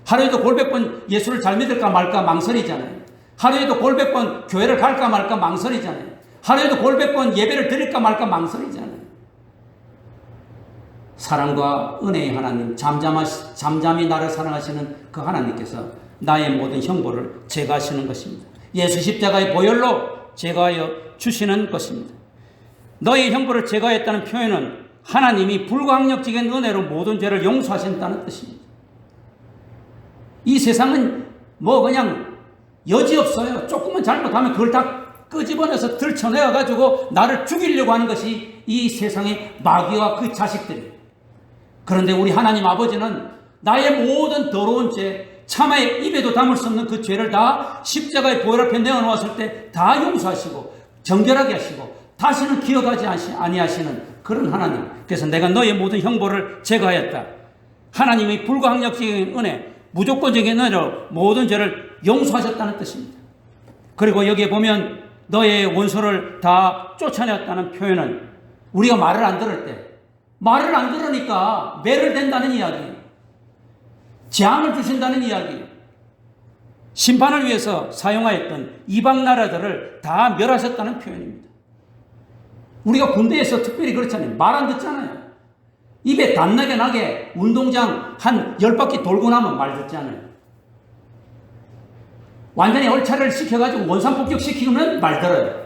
S1: 하루에도 골백 번 예수를 잘 믿을까 말까 망설이잖아요. 하루에도 골백 번 교회를 갈까 말까 망설이잖아요. 하루에도 골백 번 예배를 드릴까 말까 망설이잖아요. 사랑과 은혜의 하나님, 잠잠히 나를 사랑하시는 그 하나님께서 나의 모든 형벌을 제거하시는 것입니다. 예수 십자가의 보혈로 제거하여 주시는 것입니다. 너의 형벌을 제거했다는 표현은 하나님이 불가항력적인 은혜로 모든 죄를 용서하신다는 뜻입니다. 이 세상은 뭐 그냥 여지없어요. 조금만 잘못하면 그걸 다 끄집어내서 들춰내어가지고 나를 죽이려고 하는 것이 이 세상의 마귀와 그 자식들이에요. 그런데 우리 하나님 아버지는 나의 모든 더러운 죄, 참아의 입에도 담을 수 없는 그 죄를 다 십자가의 보혈 앞에 내어놓았을 때 다 용서하시고 정결하게 하시고 다시는 기억하지 아니하시는 그런 하나님. 그래서 내가 너의 모든 형벌을 제거하였다. 하나님의 불가항력적인 은혜, 무조건적인 은혜로 모든 죄를 용서하셨다는 뜻입니다. 그리고 여기에 보면 너의 원수를 다 쫓아내었다는 표현은 우리가 말을 안 들을 때, 말을 안 들으니까 매를 댄다는 이야기, 재앙을 주신다는 이야기, 심판을 위해서 사용하였던 이방 나라들을 다 멸하셨다는 표현입니다. 우리가 군대에서 특별히 그렇잖아요. 말 안 듣잖아요. 입에 단나게 나게 운동장 한 10바퀴 돌고 나면 말 듣잖아요. 완전히 얼차를 시켜가지고 원산폭격 시키면 말 들어요.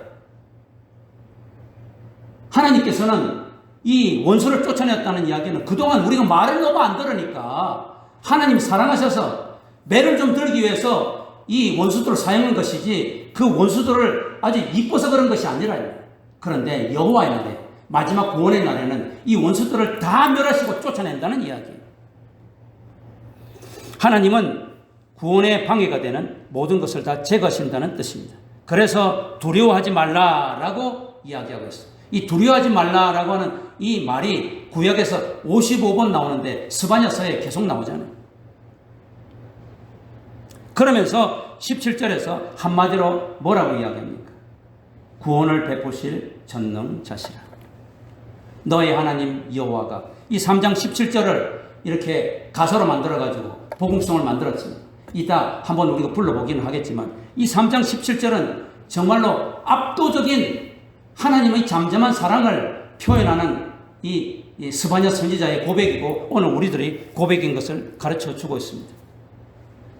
S1: 하나님께서는 이 원수를 쫓아냈다는 이야기는 그동안 우리가 말을 너무 안 들으니까 하나님 사랑하셔서 매를 좀 들기 위해서 이 원수들을 사용한 것이지 그 원수들을 아주 이뻐서 그런 것이 아니라요. 그런데 여호와의 날에, 마지막 구원의 날에는 이 원수들을 다 멸하시고 쫓아낸다는 이야기예요. 하나님은 구원의 방해가 되는 모든 것을 다 제거하신다는 뜻입니다. 그래서 두려워하지 말라라고 이야기하고 있어요. 이 두려워하지 말라라고 하는 이 말이 구약에서 55번 나오는데 스바냐서에 계속 나오잖아요. 그러면서 17절에서 한마디로 뭐라고 이야기합니까? 구원을 베푸실 전능자시라. 너의 하나님 여호와가, 이 3장 17절을 이렇게 가사로 만들어가지고 복음성을 만들었습니다. 이따 한번 우리가 불러보기는 하겠지만 이 3장 17절은 정말로 압도적인 하나님의 잠잠한 사랑을 표현하는 이 스바냐 선지자의 고백이고 오늘 우리들의 고백인 것을 가르쳐 주고 있습니다.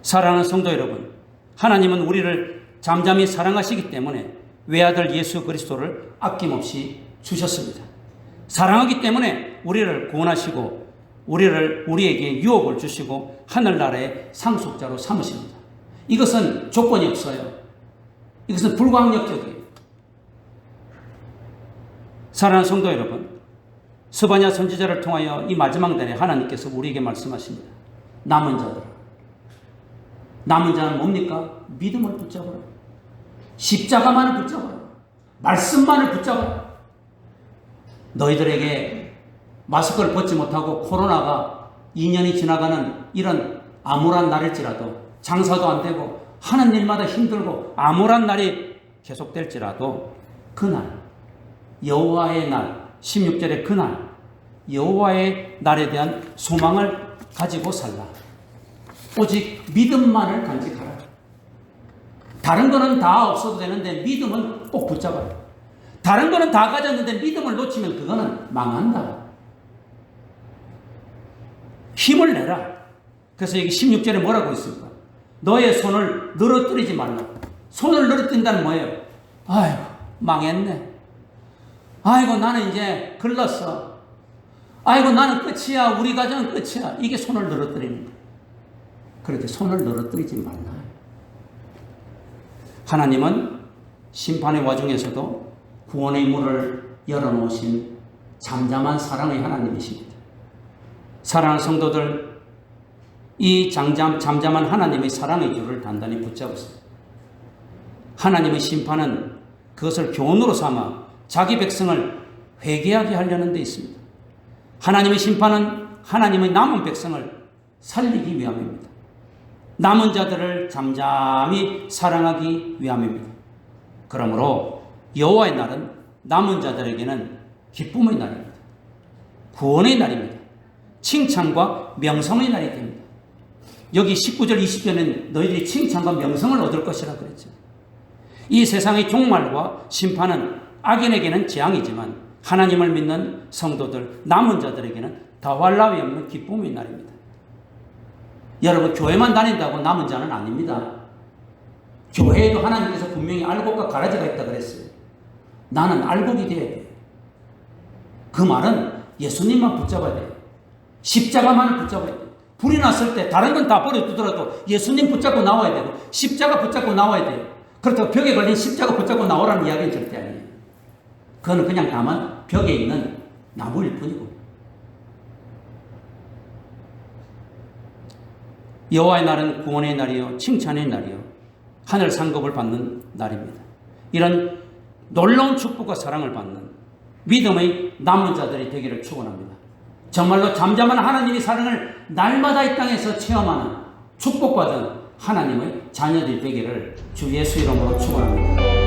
S1: 사랑하는 성도 여러분, 하나님은 우리를 잠잠히 사랑하시기 때문에 외아들 예수 그리스도를 아낌없이 주셨습니다. 사랑하기 때문에 우리를 구원하시고 우리에게 유업을 주시고 하늘나라의 상속자로 삼으십니다. 이것은 조건이 없어요. 이것은 불가항력적이에요. 사랑하는 성도 여러분, 스바냐 선지자를 통하여 이 마지막 날에 하나님께서 우리에게 말씀하십니다. 남은 자들, 남은 자는 뭡니까? 믿음을 붙잡아라. 십자가만을 붙잡아라. 말씀만을 붙잡아라. 너희들에게 마스크를 벗지 못하고 코로나가 2년이 지나가는 이런 암울한 날일지라도, 장사도 안 되고 하는 일마다 힘들고 암울한 날이 계속될지라도 그날 여호와의 날, 16절의 그날 여호와의 날에 대한 소망을 가지고 살라. 오직 믿음만을 간직하라. 다른 거는 다 없어도 되는데 믿음은 꼭 붙잡아라. 다른 거는 다 가졌는데 믿음을 놓치면 그거는 망한다. 힘을 내라. 그래서 여기 16절에 뭐라고 있습니까? 너의 손을 늘어뜨리지 말라. 손을 늘어뜨린다는 뭐예요? 아이고 망했네. 아이고 나는 이제 글렀어. 아이고 나는 끝이야. 우리 가정은 끝이야. 이게 손을 늘어뜨리는 거예요. 그렇게 손을 늘어뜨리지 말라. 하나님은 심판의 와중에서도 구원의 문을 열어놓으신 잠잠한 사랑의 하나님이십니다. 사랑하는 성도들, 이 잠잠한 하나님의 사랑의 줄을 단단히 붙잡으세요. 하나님의 심판은 그것을 교훈으로 삼아 자기 백성을 회개하게 하려는 데 있습니다. 하나님의 심판은 하나님의 남은 백성을 살리기 위함입니다. 남은 자들을 잠잠히 사랑하기 위함입니다. 그러므로 여호와의 날은 남은 자들에게는 기쁨의 날입니다. 구원의 날입니다. 칭찬과 명성의 날이 됩니다. 여기 19절 20절은 너희들이 칭찬과 명성을 얻을 것이라 그랬죠. 이 세상의 종말과 심판은 악인에게는 재앙이지만 하나님을 믿는 성도들, 남은 자들에게는 더할 나위 없는 기쁨의 날입니다. 여러분, 교회만 다닌다고 남은 자는 아닙니다. 교회에도 하나님께서 분명히 알곡과 가라지가 있다 그랬어요. 나는 알곡이 돼야 돼요. 그 말은 예수님만 붙잡아야 돼요. 십자가만을 붙잡아야 돼요. 불이 났을 때 다른 건 다 버려두더라도 예수님 붙잡고 나와야 되고 십자가 붙잡고 나와야 돼요. 그렇다고 벽에 걸린 십자가 붙잡고 나오라는 이야기는 절대 아니에요. 그거는 그냥 다만 벽에 있는 나무일 뿐이고. 여호와의 날은 구원의 날이요 칭찬의 날이요 하늘 상급을 받는 날입니다. 이런 놀라운 축복과 사랑을 받는 믿음의 남은 자들이 되기를 축원합니다. 정말로 잠잠한 하나님의 사랑을 날마다 이 땅에서 체험하는 축복받은 하나님의 자녀들이 되기를 주 예수 이름으로 축원합니다.